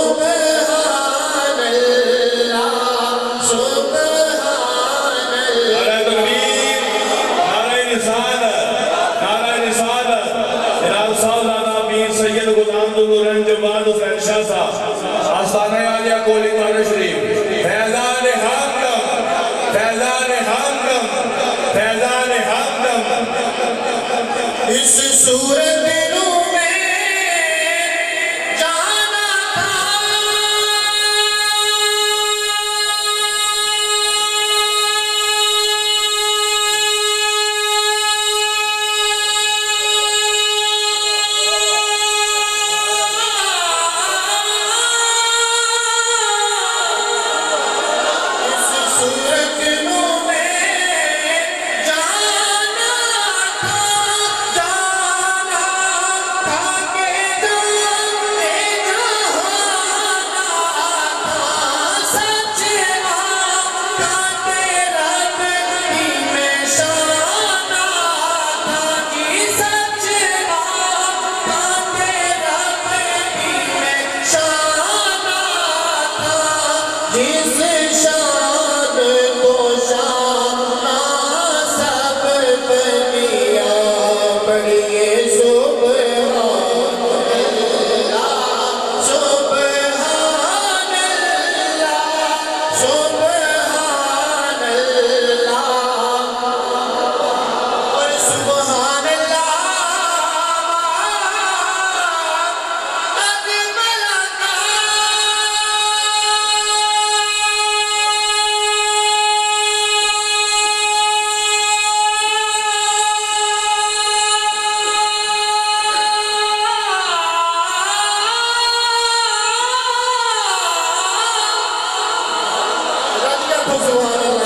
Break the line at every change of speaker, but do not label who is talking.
سبحان اللہ سبحان اللہ۔
نعرہ تکبیر، نعرہ رسالت، نعرہ رسالت۔ جناب صاحبزادہ پیر سید غلام ذوالنورین جماعت حسین شاہ صاحب، آستانہ عالیہ کولی مانو شریف، فیضان حمدم، فیضان حمدم، فیضان حمدم۔
اس صورت رو میں جانا تھا، اس صورت رو میں جانا تھا، جانا تھا کہ جانے جہانا تھا، سچ آقا تیرا بھی میں شانا تھا کہ سچ آقا تیرا بھی میں شانا تھا، جس شان کو شانا سب دنیا پڑھیے سبحان اللہ سبحان اللہ سبحان اللہ، اور سبحان اللہ اجمل سبحان اللہ۔